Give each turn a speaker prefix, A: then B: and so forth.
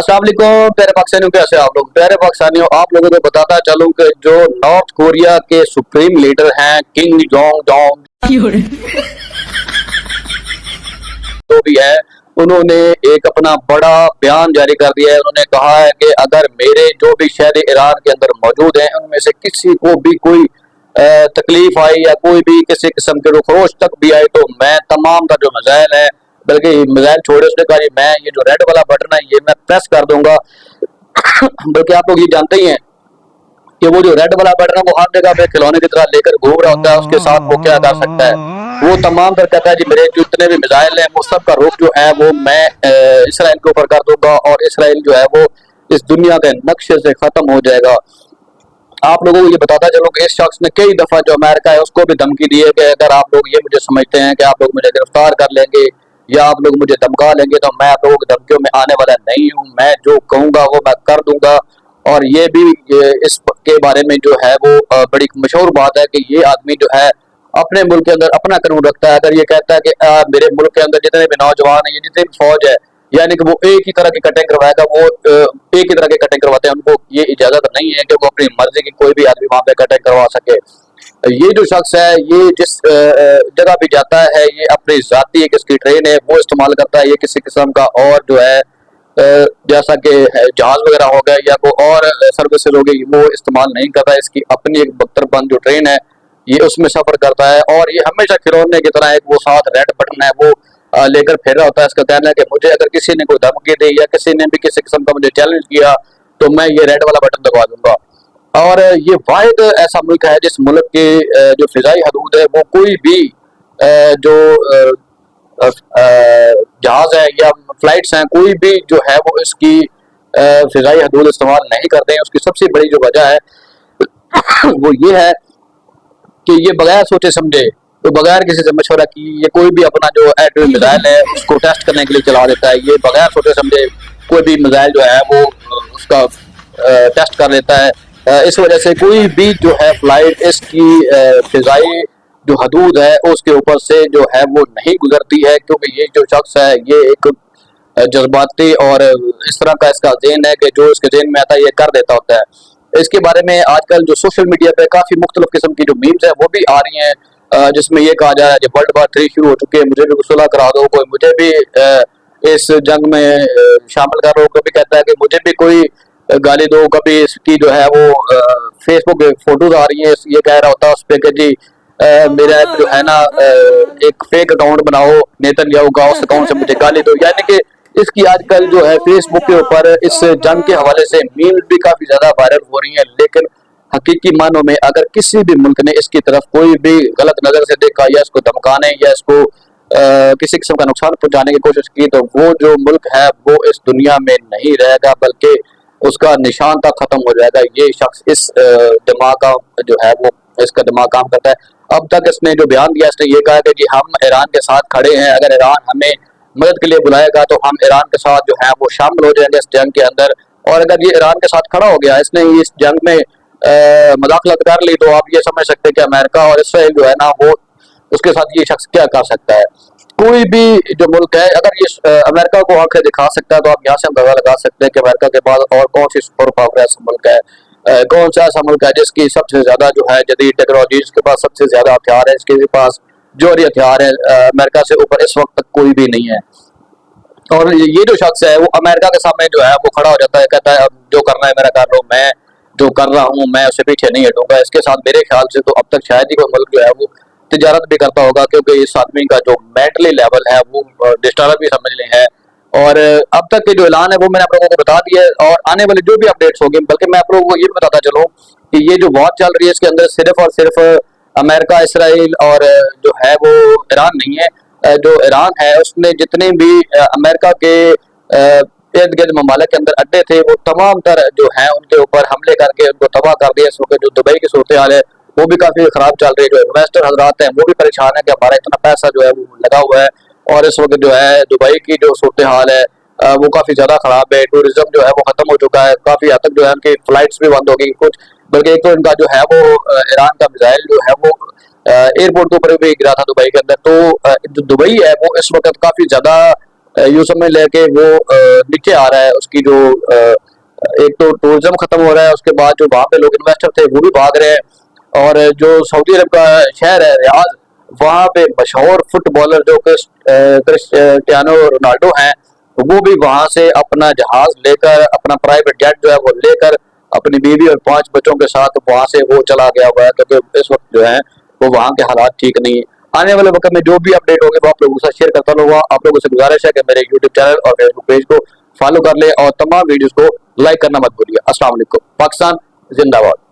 A: अस्सलाम वालेकुम प्यारे पाकिस्तानियों, कैसे आप लोग? प्यारे पाकिस्तानियों, आप लोगों को बताता चलूं कि जो नॉर्थ कोरिया के सुप्रीम लीडर हैं किंग जोंग जोंग तो भी है, उन्होंने एक अपना बड़ा बयान जारी कर दिया है। उन्होंने कहा है कि अगर मेरे जो भी शहर ईरान के अंदर मौजूद हैं उनमें से किसी को भी कोई तकलीफ आई या कोई भी किसी किस्म के खरोश तक भी आए तो मैं तमाम का जो मिसाइल है, बल्कि मिसाइल छोड़े, उसने कहा मैं ये जो रेड वाला बटन है ये मैं प्रेस कर दूंगा। बल्कि आप लोग ये जानते ही हैं कि वो जो रेड वाला बटन है वो हर जगह पे खिलौने की तरह लेकर घूम रहा होता है। उसके साथ वो क्या कर सकता है, वो तमाम तर कहता है जी मेरे जितने भी मिसाइल हैं वो सब का रुख जो है वो मैं इसराइल के ऊपर कर दूंगा और इसराइल जो है वो इस दुनिया के नक्शे से खत्म हो जाएगा। आप लोगों को ये बताता चलो कि इस शख्स ने कई दफा जो अमेरिका है उसको भी धमकी दी है कि अगर आप लोग ये मुझे समझते हैं कि आप लोग मुझे गिरफ्तार कर लेंगे या आप लोग मुझे धमका लेंगे तो मैं आप लोगों की धमकियों में आने वाला नहीं हूँ। मैं जो कहूंगा वो मैं कर दूंगा। और ये भी इसके बारे में जो है वो बड़ी मशहूर बात है कि ये आदमी जो है अपने मुल्क के अंदर अपना कानून रखता है। अगर ये कहता है कि मेरे मुल्क के अंदर जितने भी नौजवान हैं, ये जितनी भी फौज है, यानी कि वो एक ही तरह की कटिंग करवाएगा, वो एक ही तरह की कटिंग करवाते हैं। उनको ये इजाजत नहीं है कि वो अपनी मर्जी की कोई भी आदमी वहां पे कटिंग करवा सके। ये जो शख्स है ये जिस जगह भी जाता है ये अपनी जाती एक इसकी ट्रेन है वो इस्तेमाल करता है। ये किसी किस्म का और जो है जैसा कि जहाज वगैरह हो गया या कोई और सर्विसेज हो गई वो इस्तेमाल नहीं करता। इसकी अपनी एक बख्तरबंद जो ट्रेन है ये उसमें सफर करता है और ये हमेशा खिलौने की तरह एक वो साथ रेड बटन है वो लेकर फिर रहा होता है। इसका कहना है कि मुझे अगर किसी ने कोई धमकी दी या किसी ने भी किसी किस्म का मुझे चैलेंज किया तो मैं ये रेड वाला बटन दबा दूंगा। और ये वाहिद ऐसा मुल्क है जिस मुल्क के जो फिजाई हदूद है वो कोई भी जो जहाज है या फ्लाइट्स हैं कोई भी जो है वो इसकी फिजाई हदूद इस्तेमाल नहीं करते हैं। उसकी सबसे बड़ी जो वजह है वो ये है कि ये बगैर सोचे समझे तो बगैर किसी से मशवरा की ये कोई भी अपना जो एटॉमिक मिसाइल है उसको टेस्ट करने के लिए चला देता है। ये बगैर सोचे समझे कोई भी मिसाइल जो है वो उसका टेस्ट कर लेता है। इस वजह से कोई भी जो है फ्लाइट इसकी फिजाई जो हदूद है उसके ऊपर से जो है वो नहीं गुजरती है, क्योंकि ये जो शख्स है ये एक जज्बाती और इस तरह का इसका ज़हन है कि जो इसके ज़हन में आता है ये कर देता होता है। इसके बारे में आजकल जो सोशल मीडिया पे काफ़ी मुख्तलिफ किस्म की जो मीम्स है वो भी आ रही हैं, जिसमें ये कहा जा रहा है कि वर्ल्ड वार 3 शुरू हो चुके हैं, मुझे भी सुलह करा दो, कोई मुझे भी इस जंग में शामिल करो। कभी कहता है कि मुझे भी कोई गाली दो, कभी इसकी जो है वो फेसबुक फोटोज आ रही है ये कह रहा होता है उस पर कि जी मेरा जो है ना एक फेक अकाउंट बनाओ नेतन्याहू का, उस अकाउंट से मुझे गाली दो। यानी कि इसकी आजकल जो है फेसबुक के ऊपर इस जंग के हवाले से मीम्स भी काफी ज्यादा वायरल हो रही हैं, लेकिन हकीकी मानों में अगर किसी भी मुल्क ने इसकी तरफ कोई भी गलत नजर से देखा या इसको धमकाने या इसको किसी किस्म का नुकसान पहुंचाने की कोशिश की तो वो जो मुल्क है वो इस दुनिया में नहीं रहेगा, बल्कि उसका निशान तक खत्म हो जाएगा। ये शख्स इस दिमाग का जो है वो इसका दिमाग काम करता है। अब तक इसने जो बयान दिया इसने ये कहा कि जी हम ईरान के साथ खड़े हैं, अगर ईरान हमें मदद के लिए बुलाएगा तो हम ईरान के साथ जो है वो शामिल हो जाएंगे इस जंग के अंदर। और अगर ये ईरान के साथ खड़ा हो गया, इसने इस जंग में मदाखलत कर ली, तो आप ये समझ सकते हैं कि अमेरिका और इसराइल जो है ना वो उसके साथ ये शख्स क्या कर सकता है। कोई भी जो मुल्क है अगर ये अमेरिका को आंखें दिखा सकता है तो आप यहाँ से अंदाजा लगा सकते हैं कि अमेरिका के बाद और कौन सी सुपर पावर ऐसा मुल्क है, कौन सा ऐसा मुल्क है जिसकी सबसे ज्यादा जो है जदीद टेक्नोलॉजी, जिसके पास सबसे ज्यादा हथियार है, जिसके पास जोहरी हथियार है। अमेरिका से ऊपर इस वक्त तक कोई भी नहीं है। और ये जो शख्स है वो अमेरिका के सामने जो है वो खड़ा हो जाता है, कहता है अब जो करना है मेरा कर लो, मैं जो कर रहा हूँ मैं उससे पीछे नहीं हटूंगा। इसके साथ मेरे ख्याल से तो अब तक शायद ही कोई मुल्क जो है वो तिजारत भी करता होगा, क्योंकि इस आदमी का जो मेंटली लेवल है वो डिस्टर्ब भी समझ लें है। और अब तक के जो ऐलान है वो मैंने आप लोगों को बता दिया है और आने वाले जो भी अपडेट्स होंगे, बल्कि मैं आप लोगों को ये भी बताता चलूँ कि ये जो वॉर चल रही है इसके अंदर सिर्फ और सिर्फ अमेरिका, इसराइल और जो है वो ईरान नहीं है। जो ईरान है उसने जितने भी अमेरिका के इर्द गिर्द ममालिक के अंदर अड्डे थे वो तमाम तर जो है उनके ऊपर हमले करके उनको तबाह कर दिया। इस वक्त जो दुबई की सूरत हाल है वो भी काफी खराब चल रही है। जो इन्वेस्टर हजरात हैं वो भी परेशान है कि हमारा इतना पैसा जो है वो लगा हुआ है और इस वक्त जो है दुबई की जो सूरत हाल है वो काफी ज्यादा खराब है। टूरिज्म जो है वो खत्म हो चुका है, काफी हद तक जो है उनकी फ्लाइट्स भी बंद हो गई कुछ, बल्कि एक तो इनका जो है वो ईरान का मिसाइल जो है वो एयरपोर्ट के ऊपर भी गिरा था दुबई के अंदर। तो जो दुबई है वो इस वक्त काफी ज्यादा यूं समझ ले कि वो नीचे आ रहा है, उसकी जो एक तो टूरिज्म खत्म हो रहा है, उसके बाद जो वहाँ पे लोग इन्वेस्टर थे वो भी भाग रहे हैं। और जो सऊदी अरब का शहर है रियाद, वहाँ पे मशहूर फुटबॉलर जो क्रिस्टियानो रोनाल्डो हैं, वो भी वहां से अपना जहाज लेकर, अपना प्राइवेट जेट जो है वो लेकर, अपनी बीवी और 5 बच्चों के साथ वहां से वो चला गया हुआ है, क्योंकि इस वक्त जो है वो वहां के हालात ठीक नहीं है। आने वाले वक्त में जो भी अपडेट होगी वो आप लोगों के साथ शेयर करता रहूंगा। आप लोगों से गुजारिश है कि मेरे यूट्यूब चैनल और फेसबुक पेज को फॉलो कर ले और तमाम वीडियोस को लाइक करना मत भूलिए। अस्सलाम वालेकुम। पाकिस्तान जिंदाबाद।